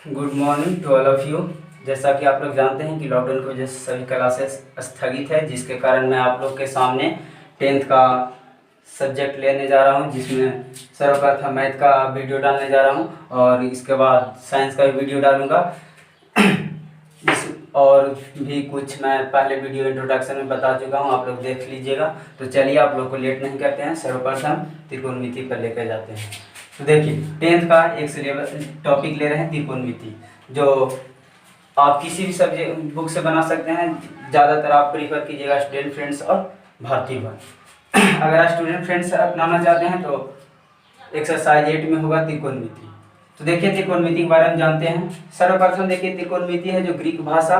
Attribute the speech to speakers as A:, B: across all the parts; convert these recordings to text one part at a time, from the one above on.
A: Good morning to all of you. जैसा कि आप लोग जानते हैं कि लॉकडाउन की वजह से सभी क्लासेस स्थगित है, जिसके कारण मैं आप लोग के सामने 10th का सब्जेक्ट लेने जा रहा हूं, जिसमें सर्वप्रथम मैथ का वीडियो डालने जा रहा हूं और इसके बाद साइंस का भी वीडियो डालूंगा। और भी कुछ मैं पहले वीडियो इंट्रोडक्शन में बता चुका हूं, आप लोग देख लीजिएगा। तो चलिए आप लोग को लेट नहीं करते हैं, सर्वप्रथम त्रिकोणमिति पर लेकर जाते हैं। तो देखिए 10th का एक सिलेबस टॉपिक ले रहे हैं त्रिकोणमिति, जो आप किसी भी सब्जेक्ट बुक से बना सकते हैं। ज़्यादातर आप प्रीफर कीजिएगा स्टूडेंट फ्रेंड्स और भारती भवन। अगर आप स्टूडेंट फ्रेंड्स अपनाना चाहते हैं तो एक्सरसाइज 8 में होगा त्रिकोणमिति। तो देखिए त्रिकोणमिति के बारे में जानते हैं। सर्वप्रथम देखिए त्रिकोणमिति है जो ग्रीक भाषा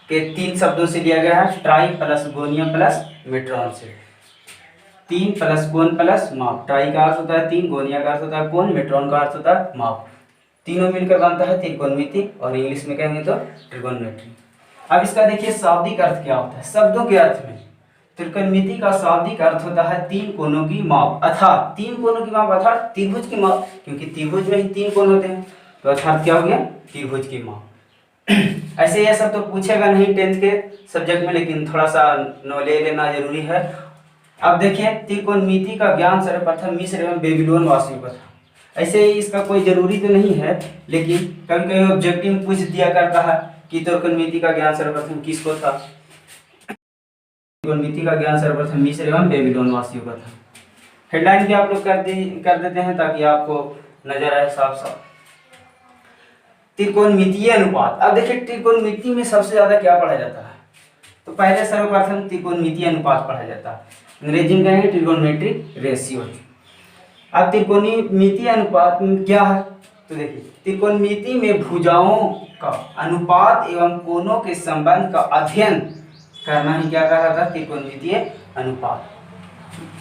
A: के 3 शब्दों से लिया गया है, ट्राई प्लस गोनियम प्लस मेट्रॉन से। 3 प्लस कोण प्लस माप। ट्राई का अर्थ होता है 3, गोनिया का अर्थ होता है कोण, मेट्रॉन का अर्थ होता है माप। तीनों मिलकर बनता है त्रिकोणमिति और इंग्लिश में कहेंगे तो ट्रिगोनोमेट्री। अब इसका देखिए शाब्दिक अर्थ क्या होता है। शब्दों के अर्थ में त्रिकोणमिति का शाब्दिक अर्थ होता है 3 कोणों की माप, अर्थात 3 कोणों की माप अर्थात त्रिभुज की माप, क्योंकि त्रिभुज में ही 3 कोण होते हैं। तो अर्थात क्या हो गया, त्रिभुज की माप। ऐसे ये सब तो पूछेगा नहीं 10th के सब्जेक्ट में, लेकिन थोड़ा सा नॉलेज लेना जरूरी है। अब देखिए त्रिकोणमिति का ज्ञान सर्वप्रथम मिस्र एवं बेबीलोन वासियों का था। ऐसे ही इसका कोई जरूरी तो नहीं है, लेकिन कभी कभी ऑब्जेक्टिव में पूछ दिया करता है कि त्रिकोणमिति का ज्ञान सर्वप्रथम किसको था। त्रिकोणमिति का ज्ञान सर्वप्रथम मिस्र एवं बेबीलोन वासियों का था। हेडलाइन भी आप लोग कर देते हैं ताकि आपको नजर आए साफ साफ। त्रिकोणमितीय अनुपात। अब देखिए त्रिकोणमिति में सबसे ज्यादा क्या पढ़ा जाता है, तो पहले सर्वप्रथम त्रिकोणमितीय अनुपात पढ़ा जाता है, अंग्रेजी में कहेंगे ट्रिगोनोमेट्रिक रेशियो। अब त्रिकोणमितीय अनुपात में क्या है, तो देखिए त्रिकोणमिति में भुजाओं का अनुपात एवं कोणों के संबंध का अध्ययन करना ही क्या कहा जाता है, त्रिकोणमितीय अनुपात।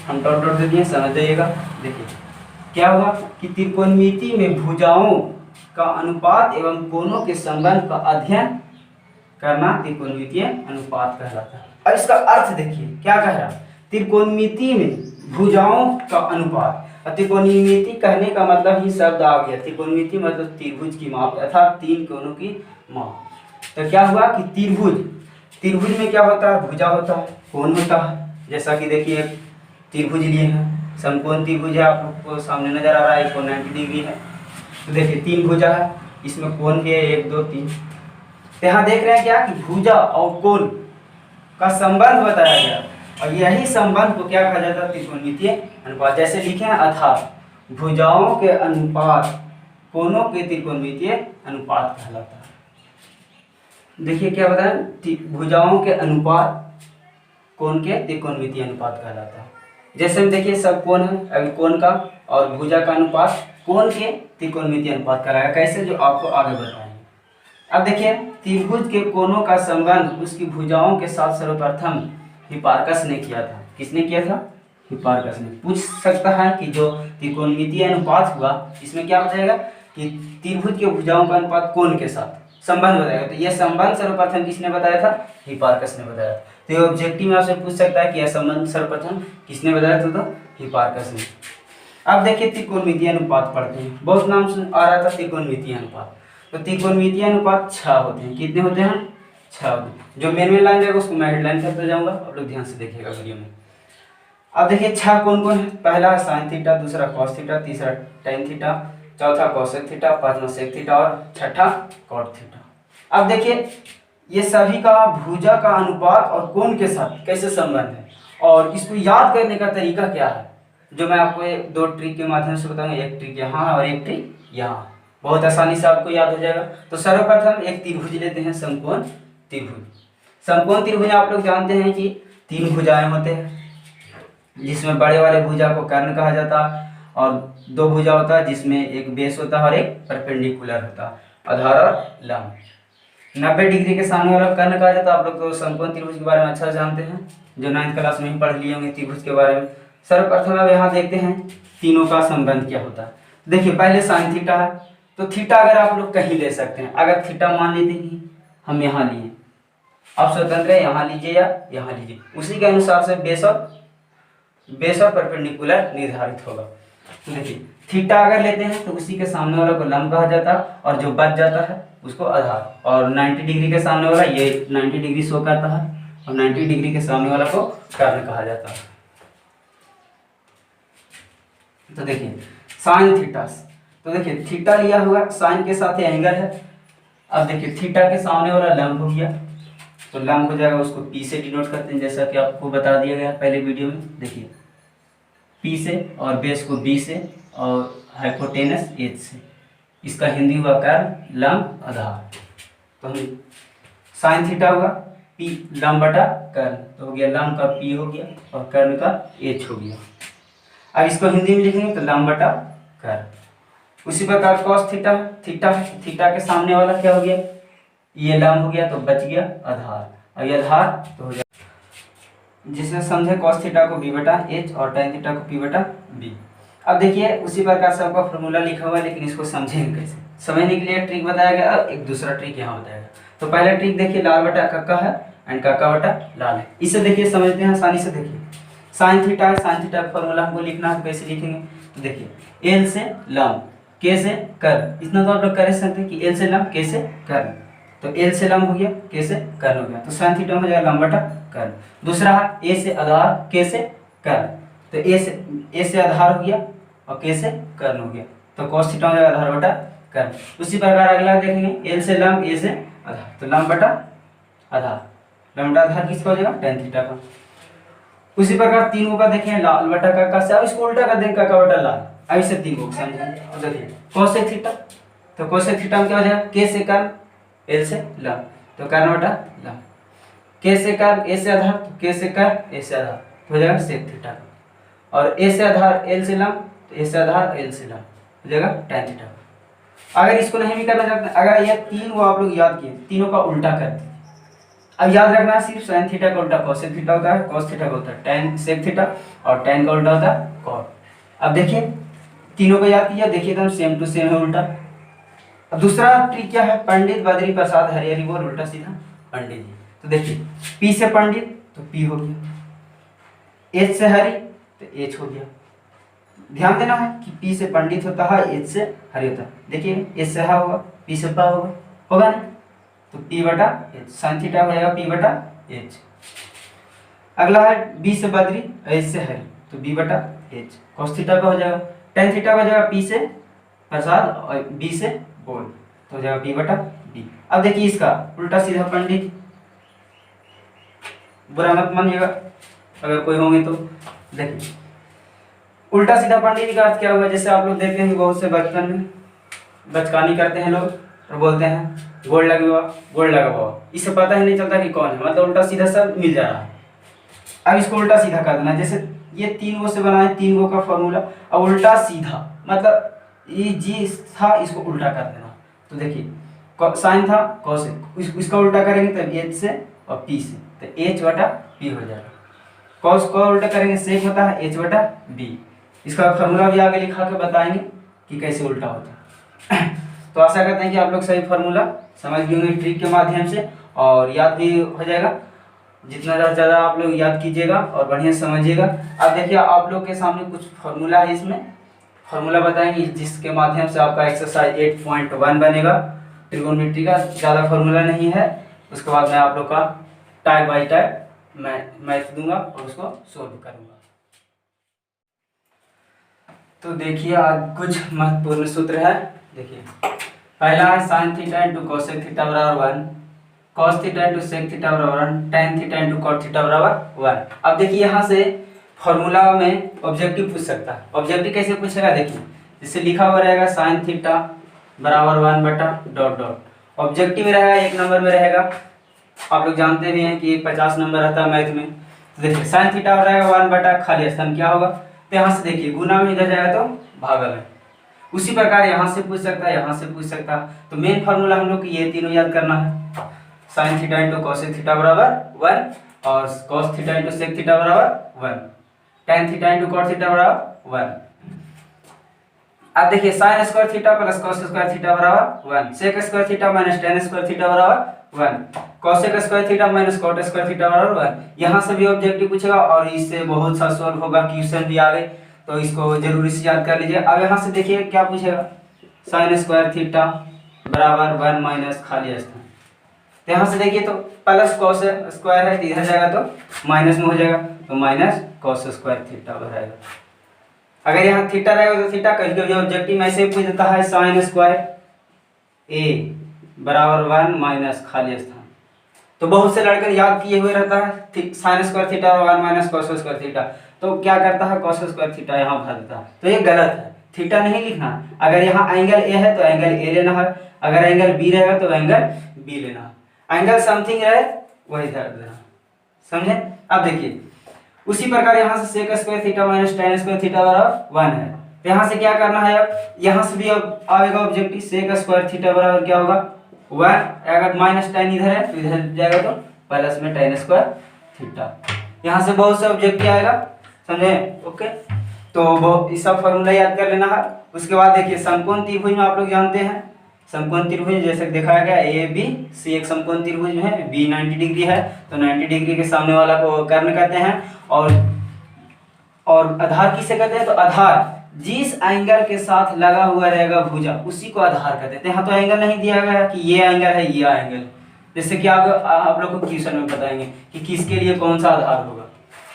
A: हम डॉट डॉट दे दिए, समझ जाइएगा। देखिए क्या हुआ कि त्रिकोणमिति में भुजाओं का अनुपात एवं कोणों के संबंध का अध्ययन करना त्रिकोणमितीय अनुपात कहलाता है। अब इसका अर्थ देखिए क्या कह रहा है, त्रिकोणमिति में भुजाओं का अनुपात। त्रिकोणमिति कहने का मतलब ही शब्द आ गया, त्रिकोणमिति मतलब त्रिभुज की माप अर्थात 3 कोणों की माप। तो क्या हुआ कि त्रिभुज में क्या होता है, भुजा होता है, कोण होता है। जैसा कि देखिए त्रिभुज लिए हैं, समकोण त्रिभुज है, आप लोग को सामने नजर आ रहा है, 90 डिग्री है। तो देखिए 3 भुजा है, इसमें कोण भी है 1 2 3। तो यहाँ देख रहे हैं क्या कि भुजा और कोण का संबंध बताया गया, और यही संबंध को क्या कहा जाता है, त्रिकोणमितीय अनुपात। जैसे लिखे हैं अर्थात भुजाओं के अनुपात कोणों के त्रिकोणमितीय अनुपात कहलाता है। देखिए क्या बताया, भुजाओं के अनुपात कोण के त्रिकोणमितीय अनुपात कहलाता है। जैसे हम देखिए सब कोण है, अभी कोण का और भुजा का अनुपात कोण के त्रिकोणमितीय अनुपात कहलाएगा। कैसे, जो आपको आगे बताएंगे। अब देखिए त्रिभुज के कोणों का संबंध उसकी भुजाओं के साथ सर्वप्रथम हिपार्कस ने किया था। किसने किया था, हिपार्कस ने। पूछ सकता है कि जो त्रिकोणमितीय अनुपात हुआ इसमें क्या बताएगा कि त्रिभुज के भुजाओं का अनुपात कोण के साथ संबंध बताएगा। तो यह संबंध सर्वप्रथम किसने बताया था, हिपार्कस ने बताया था। तो ये ऑब्जेक्टिव में आपसे पूछ सकता है कि यह संबंध सर्वप्रथम किसने बताया था, तो हिपार्कस ने। अब देखिए त्रिकोणमितीय अनुपात पढ़ते हैं, बहुत नाम आ रहा था त्रिकोणमितीय अनुपात। तो त्रिकोणमितीय अनुपात 6 होते हैं। कितने होते हैं, 6 होते हैं। जो मेन लाइन रहेगा उसको मैं हेडलाइन करते जाऊंगा, आप लोग ध्यान से देखिएगा वीडियो में। अब देखिए 6 कौन कौन है, पहला साइन थीटा, दूसरा कॉस थीटा, तीसरा टेन थीटा, चौथा कोसेक थीटा, पांचवा सेक थीटा और छठा कॉट थीटा। अब देखिए ये सभी का भुजा का अनुपात और कोण के साथ कैसे संबंध है, और इसको याद करने का तरीका क्या है, जो मैं आपको 2 ट्रिक के माध्यम से बताऊंगा। एक ट्रिक यहाँ और एक ट्रिक यहाँ, बहुत आसानी से आपको याद हो जाएगा। तो सर्वप्रथम एक त्रिभुज लेते हैं, समकोण त्रिभुज। समकोण त्रिभुज आप लोग जानते हैं कि 3 भुजाएं होते हैं, जिसमें बड़े वाले भुजा को कर्ण कहा जाता है, और 2 भुजा होता है जिसमें एक बेस होता है और एक परपेंडिकुलर होता है, आधार और लंब। 90 डिग्री के सामने वाला कर्ण कहा जाता है। आप लोग तो समकोण त्रिभुज के बारे में अच्छा जानते हैं, जो 9th क्लास में ही पढ़ लिए होंगे त्रिभुज के बारे में। सर्वप्रथम अब यहाँ देखते हैं तीनों का संबंध क्या होता है। देखिए पहले साइन थीटा है, तो थीटा अगर आप लोग कहीं ले सकते हैं। अगर थीटा मान लेते हैं हम यहाँ लिए, आप स्वतंत्र है, यहाँ लीजिए या यहाँ लीजिए, उसी के अनुसार से बेस और परपेंडिकुलर निर्धारित होगा। तो देखिए थीटा अगर लेते हैं तो उसी के सामने वाला को लंब कहा जाता है और जो बच जाता है उसको आधार, और 90 डिग्री के सामने वाला ये 90 डिग्री शो करता है और 90 डिग्री के सामने वाला को कर्ण कहा जाता है। तो देखिए साइन थीटा, तो देखिए थीटा लिया हुआ साइन के साथ एंगल है। अब देखिए थीटा के सामने वाला लंब हो गया, तो लंब हो जाएगा, उसको पी से डिनोट करते हैं जैसा कि आपको बता दिया गया पहले वीडियो में। देखिए पी से और बेस को बी से और हाइपोटेनस एच से, इसका हिंदी हुआ कर्ण लंब आधार। तो हम साइन थीटा हुआ पी लंब बटा कर्ण, तो हो गया लंब का पी हो गया और कर्ण का एच हो गया। अब इसको हिंदी में लिखेंगे तो लंब बटा कर्ण। उसी प्रकार कॉस थीटा, थीटा के सामने वाला क्या हो गया, ये लंब हो गया तो बच गया आधार, और ये आधार तो हो जाए, जिसमें समझे कॉस थीटा को बी बटा एच और टेन थीटा को पी बटा बी। अब देखिए उसी प्रकार से आपका फॉर्मूला लिखा हुआ है, लेकिन इसको समझेंगे कैसे, समझने के लिए ट्रिक बताया गया। अब एक दूसरा ट्रिक यहाँ बताएगा। तो पहला ट्रिक देखिए लाल बटा कक्का है एंड कक्का बटा लाल है, इसे देखिए समझते हैं आसानी से। देखिए साइन थीटा है, साइन थीटा का फॉर्मूला हमको लिखना है, तो कैसे लिखेंगे, तो देखिए एल से लंब, के से कर्ण, इतना तो आप लोग कर सकते हैं कि एल से लंब के से कर्ण, तो एल से लंब हो गया के से कर्ण हो गया, तो साइन थीटा हो जाएगा लंब बटा कर्ण। दूसरा है ए से आधार के से कर्ण, तो ए से आधार हो गया और के से कर्ण हो गया, तो cos थीटा हो जाएगा आधार बटा कर्ण। उसी प्रकार अगला देखेंगे एल से लंब ए से आधार, तो लंब बटा आधार, लंब बटा आधार किसका हो जाएगा tan थीटा का। उसी प्रकार तीनों का देखें लाल बटा कक्का से, अब इसको उल्टा कर देंगे कक्का बटा लाल, अब इसे तीन को समझेंगे। तो देखिए cos थीटा, तो cos थीटा में क्या हो जाएगा के से कर्ण एल से लंब, तो कर्ण बटा लंब, के से कर्ण ए से आधार, तो के से कर्ण ए से आधार, तो हो जाएगा sec थीटा का, और ए से आधार एल से लंब, तो ए से आधार एल से लंब हो जाएगा tan थीटा। अगर इसको नहीं भी करना चाहते, अगर ये तीन को आप लोग याद किए, तीनों का उल्टा कर दीजिए। अब याद रखना सिर्फ sin थीटा का उल्टा cos थीटा होता है, cos थीटा का होता है tan sec थीटा, और tan का उल्टा होता है cot। अब देखिए तीनों को याद किया, देखिए एकदम सेम टू सेम है उल्टा। अब दूसरा ट्रिक क्या है, पंडित बद्री प्रसाद हरिहरी बोल उल्टा सीधा पंडित जी। तो देखिए P से पंडित तो P हो गया, H से हरि तो H हो गया। ध्यान देना है कि P से पंडित होता है, H से हरि होता है। देखिए H से हा होगा, P से पा होगा ना, तो P बटा H, साइन थीटा हो जाएगा P बटा H। अगला है B से बद्री, H से हरि, तो B बटा H, cos थीटा का हो जाएगा, tan थीटा का हो जाएगा P से प्रसाद और B से बोल, तो हो जाएगा B बटा B। अब देखिए इसका उल्टा सीधा पंडित, बुरा मत मानिएगा अगर कोई होंगे तो। देखिए उल्टा सीधा पंडित का अर्थ क्या हुआ, जैसे आप लोग देखते हैं बहुत से बचपन में बचकानी करते हैं लोग और बोलते हैं गोड़ लगे बाबा, गोड़ लगा बाबा, इससे पता ही नहीं चलता कि कौन है, मतलब उल्टा सीधा सब मिल जा रहा है। अब इसको उल्टा सीधा कर देना, जैसे ये तीन गो से बना है, तीन गो का फॉर्मूला, अब उल्टा सीधा मतलब ये जी था इसको उल्टा कर देना। तो देखिए साइन था कॉस, इसका उल्टा करेंगे तब एच से और पी से, तो एच बटा पी हो जाएगा। कॉस को उल्टा करेंगे सेक होता है एच बटा बी, इसका फॉर्मूला भी आगे लिखा के बताएंगे कि कैसे उल्टा होता है। तो आशा करते हैं कि आप लोग सही फॉर्मूला समझ गए होंगे ट्रिक के माध्यम से, और याद भी हो जाएगा। जितना ज़्यादा आप लोग याद कीजिएगा और बढ़िया समझिएगा। अब देखिए आप लोग के सामने कुछ फॉर्मूला है, इसमें फॉर्मूला बताएंगे जिसके माध्यम से आपका एक्सरसाइज 8.1 बनेगा। ट्रिगोनोमेट्री का ज़्यादा फॉर्मूला नहीं है, उसके बाद मैं आप लोग का टाइप बाई टाइप मैं मैथ दूंगा और उसको सोल्व करूंगा। तो देखिए आज कुछ महत्वपूर्ण सूत्र है। देखिए पहला है sine theta into cosec theta बराबर 1, cos theta into sec theta बराबर 1, tan theta into cot theta बराबर 1। अब देखिए यहाँ से फॉर्मूला में ऑब्जेक्टिव पूछ सकता है। ऑब्जेक्टिव कैसे पूछेगा, देखिए जिससे लिखा हुआ रहेगा साइन थीटा बराबर 1 बटा डॉट डॉट। ऑब्जेक्टिव में रहेगा, एक नंबर में रहेगा, आप लोग जानते भी हैं कि 50 नंबर रहता है मैथ में। तो देखिए साइन थीटा रहेगा 1 बटा खाली स्थान क्या होगा, तो यहाँ से देखिए गुना में इधर जाएगा तो भागा में। उसी प्रकार यहाँ से पूछ सकता है, यहाँ से पूछ सकता है। तो मेन फार्मूला हम लोग को ये तीनों याद करना है, sine theta into cosec theta बराबर 1 और cos theta into sec theta बराबर 1, tan theta into cot theta बराबर 1। अब देखिए sine square theta plus cos square theta बराबर 1, sec square theta minus tan square theta बराबर 1, cosec square theta minus cot square theta बराबर 1। यहाँ से भी ऑब्जेक्टिव पूछेगा और इससे बहुत सा सॉल्व होगा, क्वेश्चन भी आ गए। तो इसको जरूरी से याद कर लीजिए। अब यहाँ से देखिए क्या पूछेगा, साइन स्क्वायर थीटा बराबर 1 माइनस खाली स्थान। तो यहाँ से देखिए तो प्लस कॉस स्क्वायर है, तो इधर जाएगा तो माइनस में हो जाएगा, तो माइनस कॉस स्क्वायर थीटा बराबर। अगर यहाँ थीटा रहेगा तो थीटा, कभी कभी ऑब्जेक्टिव में ऐसे पूछ देता है साइन स्क्वायर ए बराबर 1 माइनस खाली स्थान। तो बहुत से लड़के याद किए हुए रहता है साइन स्क्वायर थीटा और 1 माइनस कॉस स्क्वायर थीटा, तो क्या करता है कॉस स्क्वायर थीटा यहाँ भर देता है, तो ये गलत है। थीटा नहीं लिखना। अगर यहाँ एंगल ए है तो एंगल ए लेना है, अगर एंगल बी रहेगा तो एंगल बी लेना है। एंगल समथिंग रहे वही ध्यान देना, समझे। अब देखिए उसी प्रकार यहाँ से sec square theta minus tan square theta बराबर 1 है, तो यहाँ से क्या करना है, अब यहाँ से भी अब आएगा ऑब्जेक्टिव, सेक स्क्वायर थीटा बराबर क्या होगा 1, अगर माइनस tan इधर है तो इधर जाएगा तो प्लस में tan स्क्वायर थीटा। यहाँ से बहुत से ऑब्जेक्टिव आएगा, समझे। ओके, तो वो इस सब फॉर्मूला याद कर लेना है। उसके बाद देखिए समकोण त्रिभुज में आप लोग जानते हैं, समकोण त्रिभुज जैसे दिखाया गया ए बी सी, एक समकोण त्रिभुज में है, बी 90 डिग्री है तो 90 डिग्री के सामने वाला को कर्ण कहते हैं, और आधार किसे कहते हैं, तो आधार जिस एंगल के साथ लगा हुआ रहेगा भुजा उसी को आधार कहते हैं। यहाँ तो एंगल नहीं दिया गया है कि ये एंगल है ये एंगल, जैसे कि आप लोग को क्वेश्चन में बताएंगे कि किसके लिए कौन सा आधार होगा।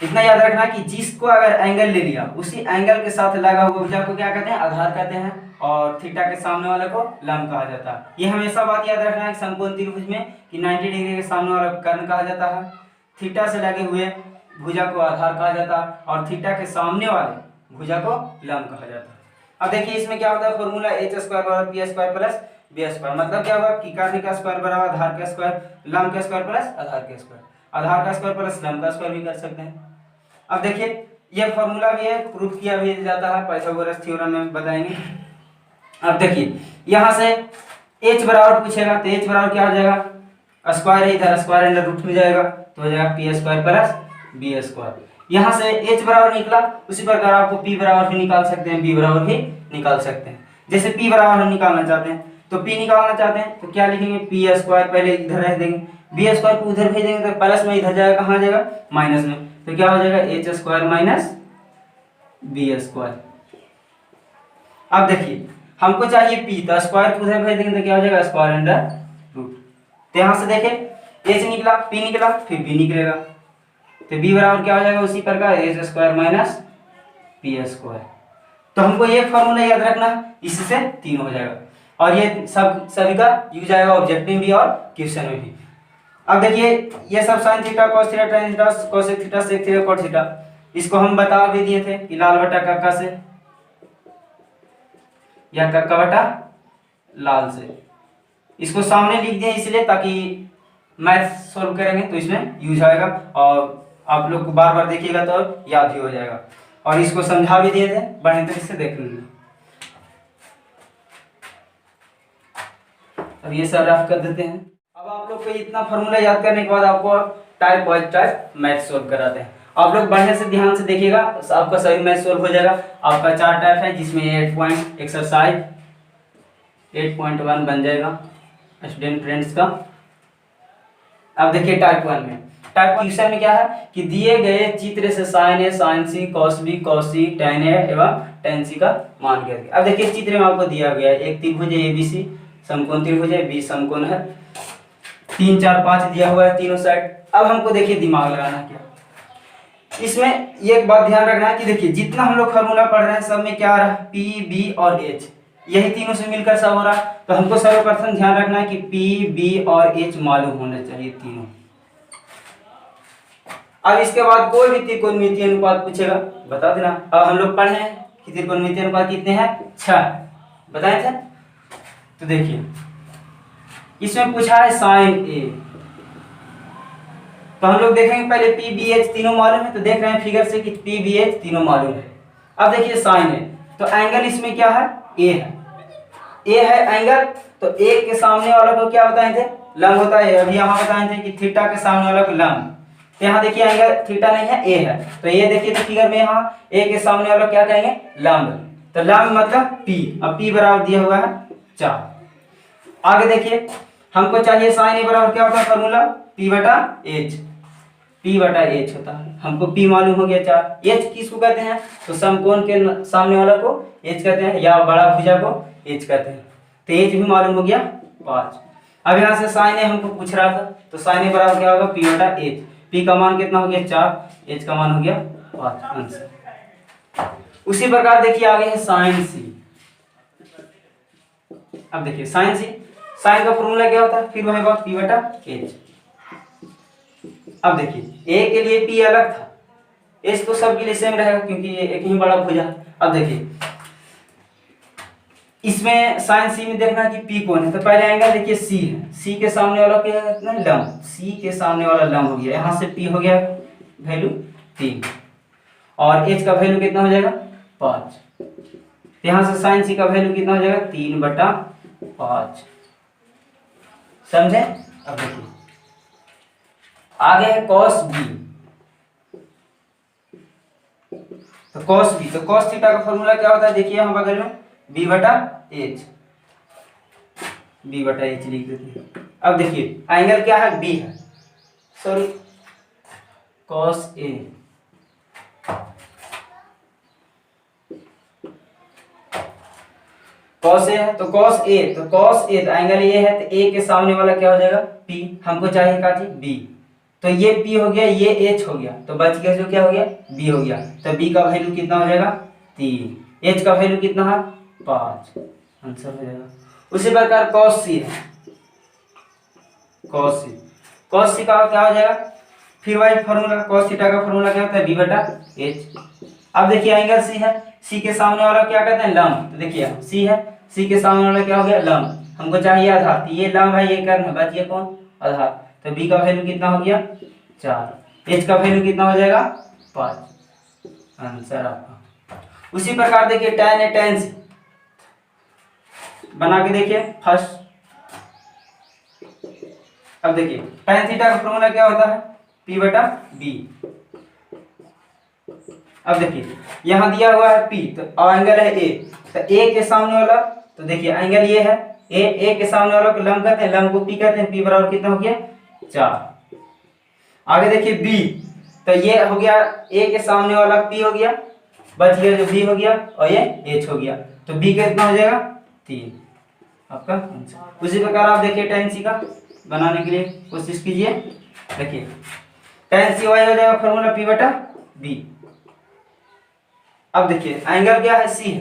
A: इतना याद रखना कि जिसको अगर एंगल ले लिया उसी एंगल के साथ लगा हुआ भुजा को क्या कहते हैं, आधार कहते हैं, और थीटा के सामने वाले को लंब कहा जाता है। ये हमेशा बात याद रखना है समकोण त्रिभुज में कि 90 डिग्री के सामने वाला को कर्ण कहा जाता है, थीटा से लगे हुए भुजा को आधार कहा जाता है, और थीटा के सामने वाले भुजा को लंब कहा जाता है। अब देखिए इसमें क्या होता है फॉर्मूला h स्क्वायर बराबर p square plus b square, मतलब क्या होगा कि कर्ण का स्क्वायर बराबर आधार का स्क्वायर, लंब का स्क्वायर प्लस आधार का स्क्वायर, आधार का स्क्वायर प्लस लंब का स्क्वायर भी कर सकते हैं। अब देखिए ये फॉर्मूला भी है, प्रूफ किया भी जाता है, पाइथागोरस थ्योरम में बताएंगे। अब देखिए यहाँ से h बराबर पूछेगा तो h बराबर क्या हो जाएगा, स्क्वायर है इधर, स्क्वायर अंडर रूट में जाएगा तो हो जाएगा p square plus b square. यहाँ से h बराबर निकला, उसी प्रकार आपको p बराबर भी निकाल सकते हैं, b बराबर भी निकाल सकते हैं। जैसे p बराबर हम निकालना चाहते हैं तो p निकालना चाहते हैं तो क्या लिखेंगे, p स्क्वायर पहले इधर रख देंगे, b स्क्वायर को उधर भेज देंगे तो प्लस में इधर जाएगा, कहाँ जाएगा माइनस में, तो क्या हो जाएगा h square minus b square. अब देखिए हमको चाहिए p, तो स्क्वायर को उधर भेज देंगे तो क्या हो जाएगा स्क्वायर अंडर रूट। तो यहाँ से देखें h निकला, p निकला, फिर b निकलेगा, तो b बराबर क्या हो जाएगा उसी प्रकार h square minus p square. तो हमको ये फॉर्मूला याद रखना, इससे 3 हो जाएगा, और ये सभी का यूज आएगा ऑब्जेक्टिव भी और क्वेश्चन में भी। अब देखिए ये सब sine theta cos theta tan theta cosec theta sec theta cot theta, इसको हम बता भी दिए थे कि लाल बटा कक्का से या कक्का बटा लाल से, इसको सामने लिख दिए इसलिए ताकि मैथ सॉल्व करेंगे तो इसमें यूज आएगा, और आप लोग को बार बार देखिएगा तो याद भी हो जाएगा। और इसको समझा भी दिए थे, बढ़िया तरीके से देख लेंगे। अब ये सब रफ कर देते हैं। अब आप लोग को इतना फॉर्मूला याद करने के बाद आपको type bye type math solve कराते हैं। आप लोग बढ़िया से ध्यान से देखिएगा, आपका सभी मैथ सॉल्व हो जाएगा। आपका 4 टाइप है जिसमें 8 पॉइंट एक्सरसाइज 8.1 बन जाएगा स्टूडेंट फ्रेंड्स का। अब देखिए टाइप 1 में, टाइप क्वेश्चन में क्या है कि दिए गए चित्र से साइन ए साइन सी कॉस बी कॉस सी tan ए एवं tan सी का मान ज्ञात कीजिए। अब देखिए चित्र में आपको दिया गया है एक त्रिभुज है ABC, समकोण त्रिभुज है, बी समकोण है, 3 4 5 दिया हुआ है तीनों साइड। अब हमको देखिए दिमाग लगाना क्या, इसमें एक बात ध्यान रखना है कि देखिए जितना हम लोग फॉर्मूला पढ़ रहे हैं सब में क्या आ रहा है P B और H, यही तीनों से मिलकर सब हो रहा है। तो हमको सर्वप्रथम ध्यान रखना है कि P B और H मालूम होना चाहिए तीनों। अब इसके बाद कोई भी त्रिकोणमितीय अनुपात पूछेगा बता देना। अब हम लोग पढ़े हैं कि त्रिकोणमितीय अनुपात कितने हैं 6 बताए थे। तो देखिए इसमें पूछा है साइन ए, तो हम लोग देखेंगे पहले P B H तीनों मालूम है, तो देख रहे हैं फिगर से कि P B H तीनों मालूम है। अब देखिए साइन ए, तो एंगल इसमें क्या है ए है, ए है एंगल, तो ए के सामने वाला को क्या बताए थे लंब होता है। अभी यहाँ बताए थे कि थीटा के सामने वाला को लंब, तो यहाँ देखिए एंगल थीटा नहीं है ए है, तो ये देखिए तो फिगर में यहाँ ए के सामने वाला क्या कहेंगे लंब, तो लंब मतलब P। अब P बराबर दिया हुआ है 4। आगे देखिए हमको चाहिए साइन ए बराबर क्या होता है फॉर्मूला P बटा H, P बटा H होता है। हमको P मालूम हो गया 4। H किसको कहते हैं? तो समकोण के सामने वाला को H कहते हैं, या बड़ा भुजा को H कहते हैं। तो H भी मालूम हो गया 5। अब यहाँ से साइन ए हमको पूछ रहा था, तो साइन ए बराबर क्या होगा? P बटा H। P का मान कितना हो गया? 4, H का मान हो गया 5। आंसर। उसी प्रकार देखिए आगे है साइन सी। अब देखिए साइन सी, साइन का फॉर्मूला क्या होता है? फिर वही बात, P बटा H। अब देखिए ए के लिए P अलग था, H तो सबके लिए सेम रहेगा क्योंकि ये एक ही बड़ा भुजा। अब देखिए इसमें साइन सी में देखना कि P कौन है, तो पहले एंगल देखिए C है, C के सामने वाला क्या है? लंब, C के सामने वाला लंब हो गया। यहाँ से P हो गया वैल्यू 3 और H का वैल्यू कितना हो जाएगा? 5। यहाँ से साइन सी का वैल्यू कितना हो जाएगा? 3 बटा 5। समझे? अब देखिए आगे है कॉस बी। तो कॉस बी, तो कॉस थीटा का फॉर्मूला क्या होता है? देखिए हम बगल में बी बटा एच, बी बटा एच लिख देते हैं। अब देखिए एंगल क्या है? बी है, sorry cos A. Cos A है तो कॉस ए, तो कॉस ए तो एंगल ए है, तो ए के सामने वाला क्या हो जाएगा? पी। हमको चाहिए का चीज? बी। तो ये P हो गया, ये H हो गया, तो बच गया जो क्या हो गया? B हो गया। तो B का वैल्यू कितना हो जाएगा? 3। H का वैल्यू कितना है? 5। आंसर हो जाएगा। उसी प्रकार cos C है, cos C, cos C का क्या हो जाएगा? फिर वही फॉर्मूला, cos थीटा का फॉर्मूला क्या होता है? B बटा H। अब देखिए एंगल C है, C के सामने वाला क्या कहते हैं? लंब। तो देखिए C है, C के सामने वाला क्या हो गया? लंब। हमको चाहिए आधार, तो ये लंब है, ये कर्ण है, बच गया कौन? आधार। तो B का वैल्यू कितना हो गया? 4। H का वैल्यू कितना हो जाएगा? 5। आंसर आपका। उसी प्रकार देखिए tan A tan C बना के देखिए फर्स्ट। अब देखिए tan थीटा का फॉर्मूला क्या होता है? P बटा B। अब देखिए यहाँ दिया हुआ है P, तो एंगल है A, तो A के सामने वाला, तो देखिए एंगल ये है A के सामने वाला को लंब कहते हैं, लंब को P कहते हैं। P बराबर कितना हो गया? 4। आगे देखिए B, तो ये हो गया A के सामने वाला P हो गया, बच गया जो B हो गया, और ये H हो गया, तो B कितना हो जाएगा? 3। आपका आंसर। उसी प्रकार आप देखिए tan C का बनाने के लिए कोशिश कीजिए। देखिए tan C वाई हो जाएगा फॉर्मूला P बटा B। अब देखिए एंगल क्या है? C है,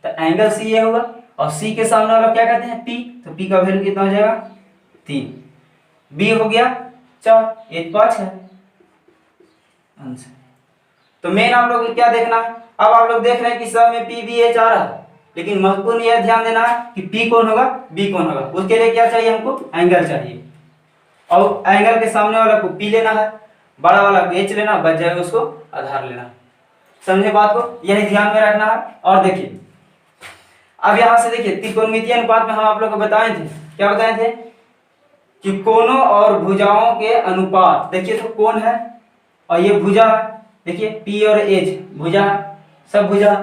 A: तो एंगल C ये होगा, और C के सामने वाला क्या कहते हैं? P, तो P का वैल्यू कितना हो जाएगा? 3। B हो गया 4, H 5 है। आंसर। तो मेन आप लोग को क्या देखना है? अब आप लोग देख रहे हैं कि सब में P B H आ रहा है, लेकिन महत्वपूर्ण यह ध्यान देना है कि P कौन होगा, B कौन होगा। उसके लिए क्या चाहिए हमको? एंगल चाहिए, और एंगल के सामने वाला को P लेना है, बड़ा वाला को H लेना, बच जाएगा उसको आधार लेना। समझे बात को? यही ध्यान में रखना है। और देखिए अब यहाँ से देखिए त्रिकोणमितीय अनुपात में हम आप लोग को बताए थे, क्या बताए थे? कि कोणों और भुजाओं के अनुपात। देखिए तो कोण है और ये भुजा है, देखिए P और H भुजा है, सब भुजा,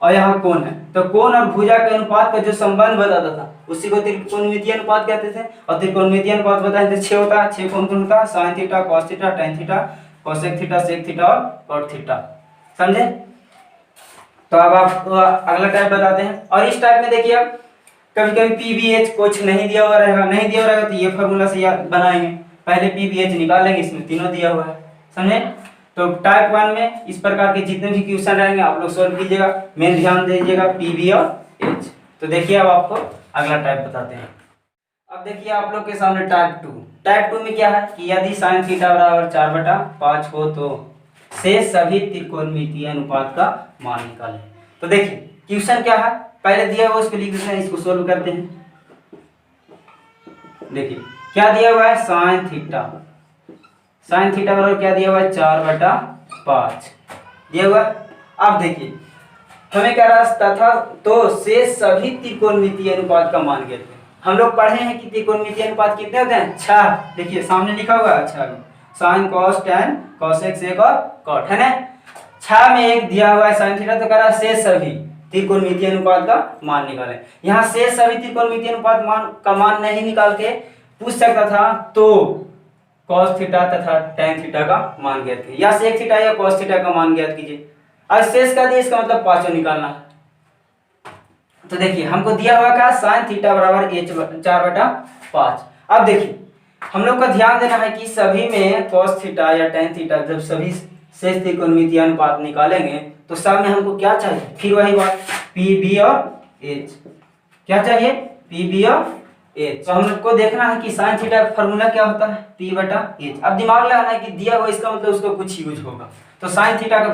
A: और यहाँ कोण है। तो कोण और भुजा के अनुपात का जो संबंध बताता था उसी को त्रिकोणमितीय अनुपात कहते थे। और त्रिकोणमितीय अनुपात बताए थे 6 होता है। 6 कौन कौन होता है? Sine theta, cos theta, tan theta, cosec theta, sec theta और कॉट थीटा। समझे? तो अब आप अगला टाइप बताते हैं। और इस टाइप में देखिए अब कभी कभी PBH कुछ नहीं दिया हुआ रहेगा, नहीं दिया हुआ रहेगा तो ये फॉर्मूला से याद बनाएंगे। पहले PBH निकाल लेंगे, इसमें तीनों दिया हुआ है। समझे? तो टाइप 1 में इस प्रकार के जितने भी क्वेश्चन रहेंगे आप लोग सॉल्व कीजिएगा, मेन ध्यान दीजिएगा PB और H। तो देखिए अब आपको अगला टाइप बताते हैं। अब देखिए आप लोग के सामने टाइप 2। टाइप 2 में क्या है कि यदि साइन थीटा बराबर 4/5 हो तो शेष सभी त्रिकोणमितीय अनुपात का मान निकालें। तो देखिए क्वेश्चन क्या है, पहले दिया हुआ उसको लिख देते हैं, इसको सोल्व करते हैं। देखिए क्या दिया हुआ है? साइन थीटा, साइन थीटा बराबर क्या दिया हुआ है? 4/5 दिया हुआ। अब देखिए हमें क्या रास्ता था? तो शेष सभी त्रिकोणमितीय अनुपात का मान ज्ञात करें। हम लोग पढ़े हैं कि त्रिकोणमितीय अनुपात कितने होते हैं? 6। देखिए सामने लिखा हुआ है 6, sine cos tan cosec sec और कॉट, है ना? 6 में एक दिया हुआ है साइन थीटा, तो कह रहा है शेष सभी त्रिकोणमितीय अनुपात का मान निकालें। यहाँ शेष सभी त्रिकोणमितीय अनुपात मान का मान नहीं निकाल के पूछ सकता था तो कॉस थीटा तथा टेन थीटा का मान ज्ञात कीजिए, या सेक थीटा या कॉस थीटा का मान ज्ञात कीजिए। अब शेष का दिया, इसका मतलब पांचों निकालना है। तो देखिए हमको दिया हुआ क्या, साइन थीटा बराबर h 4/5। अब देखिए हम लोग का ध्यान देना है कि सभी में कॉस थीटा या टेन थीटा जब सभी शेष त्रिकोणमितीय अनुपात निकालेंगे तो सब में हमको क्या चाहिए, फिर वही बात पी बी और एच। क्या चाहिए, पी बी और एच। तो हम लोग को देखना है कि साइन थीटा का फॉर्मूला क्या होता है, पी बटा एच। अब दिमाग लगाना है कि दिया हुआ इसका मतलब उसको कुछ यूज होगा। तो साइन थीटा का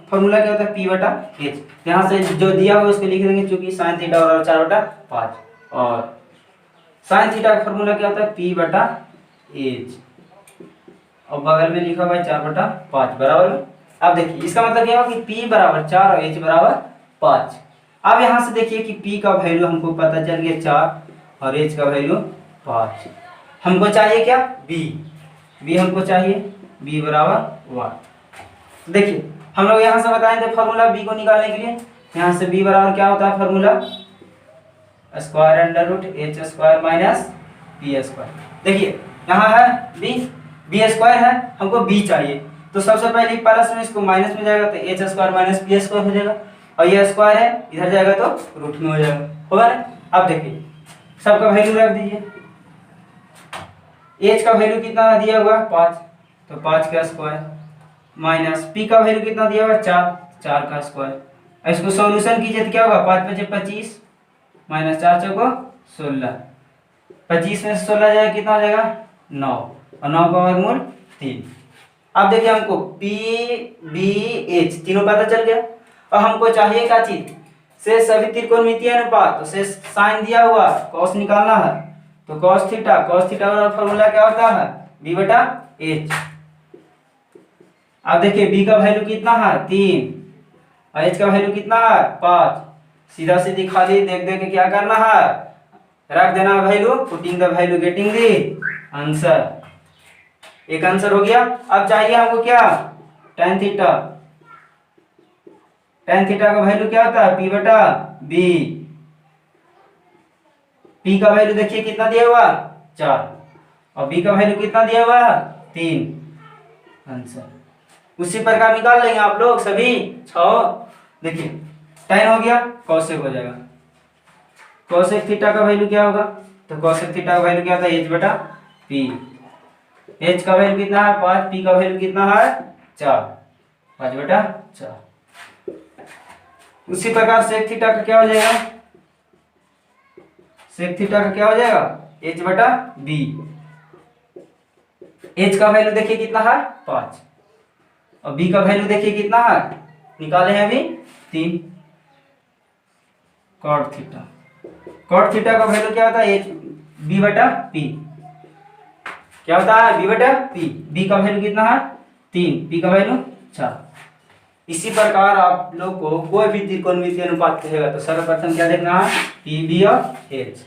A: फॉर्मूला क्या होता है, पी बटा एच। यहाँ से जो दिया हुआ उसको लिख देंगे, चूंकि साइन थीटा बराबर 4/5 और साइन थीटा का फॉर्मूला क्या होता है, पी बटा एच और बगल में लिखा हुआ है 4/5 बराबर में। अब देखिए इसका मतलब क्या होगा कि p बराबर 4 और h बराबर 5। अब यहाँ से देखिए कि p का वैल्यू हमको पता चल गया 4 और h का वैल्यू 5। हमको चाहिए क्या, b हमको चाहिए b बराबर 1। देखिए हम लोग यहाँ से बताए थे फॉर्मूला b को निकालने के लिए। यहाँ से b बराबर क्या होता है formula, square under root H square minus P square. देखिए यहाँ है बी स्क्वायर है, हमको बी चाहिए। तो सबसे पहले प्लस में इसको माइनस में जाएगा तो H square minus P square हो जाएगा, और ये स्क्वायर है इधर जाएगा तो रूट में हो जाएगा, होगा ना। अब देखिए सबका वैल्यू रख दीजिए। एच का वैल्यू कितना दिया हुआ है 5, तो 5 का स्क्वायर माइनस पी का वैल्यू कितना दिया हुआ है 4 का स्क्वायर। इसको सॉल्यूशन कीजिए तो क्या होगा, 5 5 25 माइनस 4 चौको 16, 25 में से 16 जाएगा कितना हो जाएगा 9, और 9 का वर्गमूल 3। अब देखिए हमको P B H तीनों पता चल गया। और हमको चाहिए क्या चीज, से सभी त्रिकोणमितीय अनुपात। तो से साइन दिया हुआ cos निकालना है, तो cos थीटा का फॉर्मूला क्या होता है, B बटा H। अब देखिए B का वैल्यू कितना है 3 और H का वैल्यू कितना है 5। सीधा सीधी खाली देख देख के क्या करना है, रख देना value, putting the value getting the answer. एक आंसर हो गया। अब चाहिए हमको क्या, tan थीटा। tan थीटा का वैल्यू क्या होता है, p बटा b। p का वैल्यू देखिए कितना दिया हुआ 4 और b का वैल्यू कितना दिया हुआ 3। आंसर उसी प्रकार निकाल लेंगे आप लोग सभी 6। देखिए tan हो गया, cosec हो जाएगा। cosec थीटा का वैल्यू क्या होगा, तो cosec थीटा का वैल्यू क्या होता है h बटा p। h का वैल्यू कितना है 5, p का वैल्यू कितना है 4, 5 बटा 4। उसी प्रकार sec थीटा का क्या हो जाएगा, sec थीटा का क्या हो जाएगा h बटा b। h का वैल्यू देखिए कितना है 5 और b का वैल्यू देखिए कितना है, निकाले हैं अभी 3। cot थीटा का वैल्यू क्या होता है h b बटा p। क्या होता है b बटा p। b का वैल्यू कितना है 3, p का वैल्यू 4। इसी प्रकार आप लोग को कोई भी त्रिकोणमितीय अनुपात कहेगा तो सर्वप्रथम क्या देखना है, p b और h।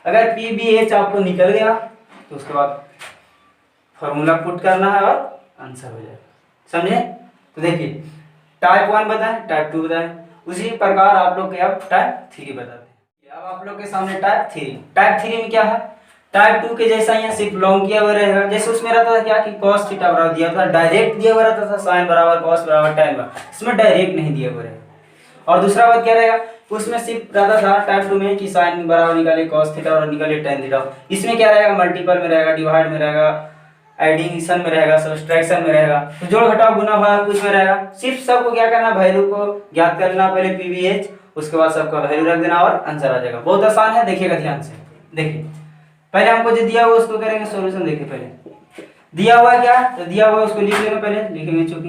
A: अगर p b h आपको निकल गया तो उसके बाद फॉर्मूला पुट करना है और आंसर हो जाएगा, समझे। तो देखिए टाइप 1 बताएं, टाइप 2 बताएं, उसी प्रकार आप लोग के अब टाइप 3 बताते हैं। अब आप लोग के सामने टाइप 3। टाइप 3 में क्या है, टाइप 2 के जैसा यहाँ सिर्फ लॉन्ग किया हुआ रहेगा। जैसे उसमें रहता था क्या कि cos थीटा बराबर दिया था, डायरेक्ट दिया हुआ रहता था sin बराबर cos बराबर tan बराबर, इसमें डायरेक्ट नहीं दिया हुआ रहेगा। और दूसरा बात क्या रहेगा, उसमें सिर्फ रहता था टाइप 2 में कि sin बराबर निकाले cos थीटा और निकाले tan थीटा। इसमें क्या रहेगा, मल्टीपल में रहेगा, डिवाइड में रहेगा, एडिशन में रहेगा, सब्सट्रैक्शन में रहेगा, तो जोड़ घटाव गुना भाग कुछ में रहेगा। सिर्फ सबको क्या करना, वैल्यू को ज्ञात करना, पहले पीवीएच, उसके बाद सबका वैल्यू रख देना और आंसर आ जाएगा। बहुत आसान है, देखिएगा ध्यान से। देखिए पहले हमको जो दिया हुआ उसको करेंगे सॉल्यूशन। देखिए पहले दिया हुआ क्या, तो दिया हुआ उसको लिख लेंगे, पहले लिखेंगे चूंकि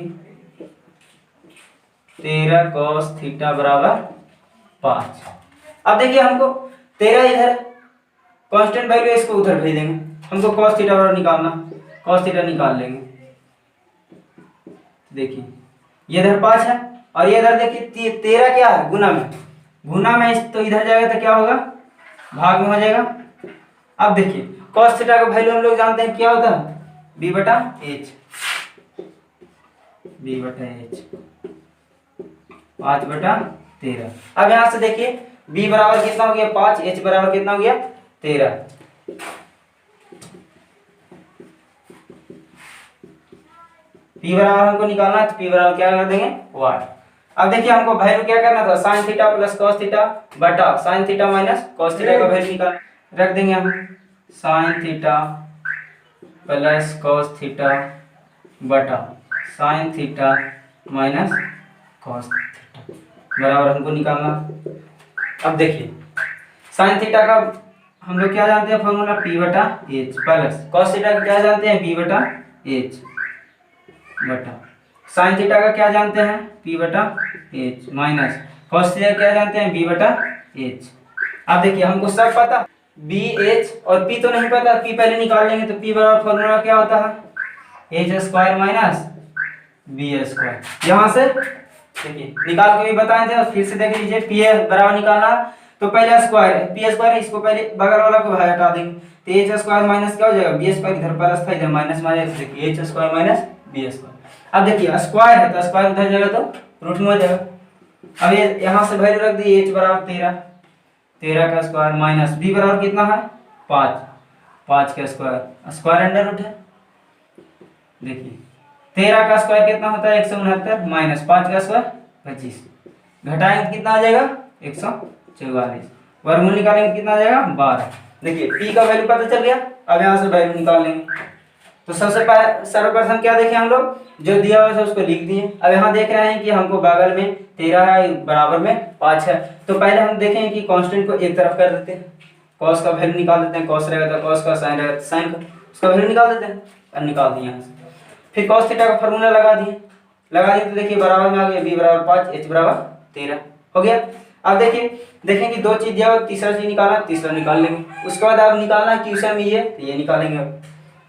A: 13 cos थीटा बराबर 5। अब देखिए हमको 13 इधर कांस्टेंट वैल्यू है, इसको उधर भेज देंगे। हमको cos थीटा बराबर निकालना, cos थीटा निकाल लेंगे। देखिए ये इधर 5 है और ये इधर देखिए 13 क्या है, गुना में तो इधर जाएगा तो क्या होगा, भाग में हो जाएगा। अब देखिए cos थीटा का वैल्यू हम लोग जानते हैं क्या होता है, b बटा h। 5 बटा 13। अब यहां से देखिए b बराबर कितना हो गया 5, h बराबर कितना हो गया 13। पी बराबर हमको निकालना है, तो पी बराबर क्या कर देंगे 1। अब देखिए हमको वैल्यू क्या करना था, sine theta plus cos theta बटा sine theta minus cos theta का वैल्यू निकाल रख देंगे हम। Sine theta plus cos theta बटा sine theta minus cos theta बराबर हमको निकालना। अब देखिए साइन थीटा का हम लोग क्या जानते हैं फॉर्मूला, पी बटा एच प्लस कॉस थीटा का क्या जानते हैं, बी बटा एच बटा साइन थीटा का क्या जानते हैं, पी बटा एच माइनस कॉस थीटा क्या जानते हैं, बी बटा एच। अब देखिए हमको सब पता, बी एच और पी तो नहीं पता, पी पहले निकाल लेंगे। तो पी बराबर फॉर्मूला क्या होता है, H square minus B square. यहाँ से देखिए निकाल के भी बताए थे और फिर से देख लीजिए, पी बराबर निकालना तो पहले स्क्वायर है, पी स्क्वायर है, इसको पहले बगल वाला को बाहर हटा देंगे तो एच स्क्वायर माइनस क्या हो जाएगा, बी स्क्वायर, इधर प्लस था इधर माइनस माइनस, देखिए H square minus B square. अब देखिए स्क्वायर है तो स्क्वायर उधर जाएगा तो रूट में हो जाएगा। अब ये यहाँ से वैल्यू रख दी, एच बराबर 13, 13 का स्क्वायर माइनस बी बराबर कितना है 5, 5 का स्क्वायर, स्क्वायर अंडर रूट है। देखिए 13 का स्क्वायर कितना होता है 169 माइनस 5 का स्क्वायर 25, घटाएंगे कितना आ जाएगा 144, वर्गमूल निकालेंगे कितना आ जाएगा 12। देखिए p का वैल्यू पता चल गया। अब यहाँ से वैल्यू निकाल लेंगे। तो सबसे सर्वप्रथम क्या देखें हम लोग, जो दिया हुआ है उसको लिख दिए। अब यहाँ देख रहे हैं कि हमको बगल में 13 है, बराबर में 5 है, तो पहले हम देखें कि कांस्टेंट को एक तरफ कर देते हैं, कॉस का वैल्यू निकाल देते हैं, कॉस रहेगा तो कॉस का, साइन रहेगा तो साइन का, उसका वैल्यू निकाल देते हैं। अब निकाल दिए यहाँ से, फिर कॉस थीटा का फॉर्मूला लगा दिए तो देखिए बराबर में आ गया, बी बराबर 5, एच बराबर 13 हो गया। अब देखिए देखें कि दो चीज दिया हो, तीसरा चीज निकालना, तीसरा निकाल लेंगे। उसके बाद आप निकालना क्यूसा में ये, तो ये निकालेंगे। अब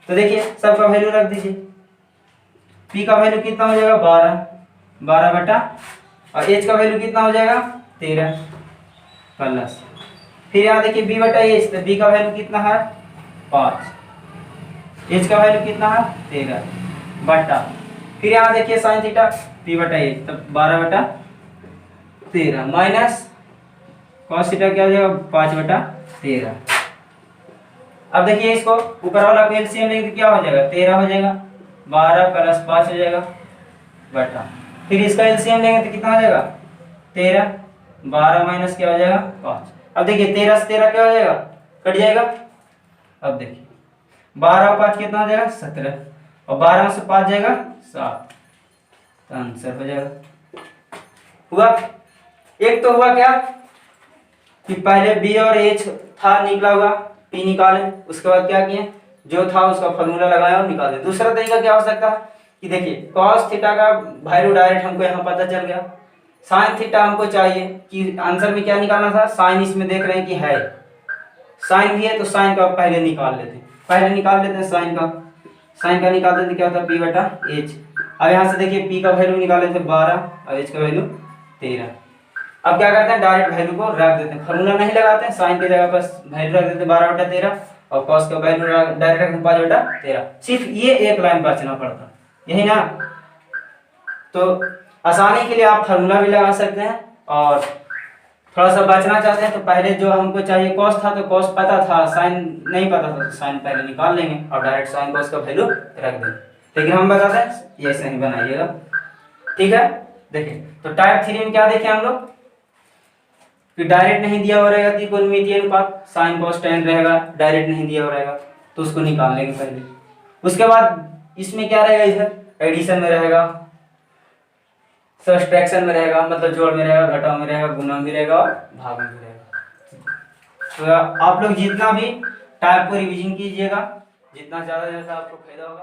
A: तो देखिए सबका वैल्यू रख दीजिए, p का वैल्यू कितना हो जाएगा 12, 12 बटा, और h का वैल्यू कितना हो जाएगा 13 प्लस, फिर यहाँ देखिए b बटा h, तो b का वैल्यू कितना है 5, h का वैल्यू कितना है 13 बटा, फिर यहाँ देखिए साइन थीटा p बटा h, तो 12 बटा 13 माइनस कॉस थीटा क्या हो जाएगा 5 बटा 13। अब देखिए इसको ऊपर वाला को एलसीएम लेंगे तो क्या हो जाएगा 13 हो जाएगा, 12 प्लस 5 हो जाएगा बटा, फिर इसका एलसीएम लेंगे तो कितना हो जाएगा 13, 12 माइनस क्या हो जाएगा 5। अब देखिए 13 से 13 क्या हो जाएगा, कट जाएगा। अब देखिए 12 और 5 कितना हो जाएगा 17, और 12 से 5 जाएगा 7, तो आंसर हो जाएगा। हुआ एक तो हुआ क्या कि पहले बी और एच था निकला हुआ, पी निकाले, उसके बाद क्या किए जो था उसका फॉर्मूला लगाया और निकाले। दूसरा तरीका क्या हो सकता है कि देखिए कॉस थीटा का वैल्यू डायरेक्ट हमको यहाँ पता चल गया, साइन थीटा हमको चाहिए कि आंसर में क्या निकालना था, साइन इसमें देख रहे हैं कि है, साइन भी है तो साइन का पहले निकाल लेते हैं, साइन का निकाल देते क्या होता है पी बटा एच। अब यहाँ से देखिए पी का वैल्यू निकाले थे 12 और एच का वैल्यू 13। अब क्या करते हैं डायरेक्ट वैल्यू को रख देते हैं, फॉर्मूला नहीं लगाते हैं, साइन की जगह पर वैल्यू रख देते हैं 12 बटा 13 और कॉस का वैल्यू डायरेक्ट रखते हैं 5 बटा 13। सिर्फ ये एक लाइन बचना पड़ता, यही ना। तो आसानी के लिए आप फार्मूला भी लगा सकते हैं, और थोड़ा सा बचना चाहते हैं तो पहले जो हमको चाहिए कॉस था तो कॉस पता था, साइन नहीं पता था तो साइन पहले निकाल लेंगे और डायरेक्ट साइन कॉस का वैल्यू रख देंगे। लेकिन हम बताते हैं ये ऐसे नहीं बनाइएगा, ठीक है। देखिए तो टाइप 3 में क्या देखें हम लोग कि डायरेक्ट नहीं दिया हुआ रहेगा त्रिकोणमितीय अनुपात, साइन कॉस टेन रहेगा, डायरेक्ट नहीं दिया हुआ रहेगा तो उसको निकाल लेंगे पहले। उसके बाद इसमें क्या रहेगा, इधर एडिशन में रहेगा, सब्सट्रैक्शन में रहेगा, मतलब जोड़ में रहेगा, घटाव में रहेगा, गुणा में रहेगा और भाग में रहेगा। तो आप लोग जितना भी टाइप को रिवीजन कीजिएगा, जितना ज़्यादा आपको फायदा होगा।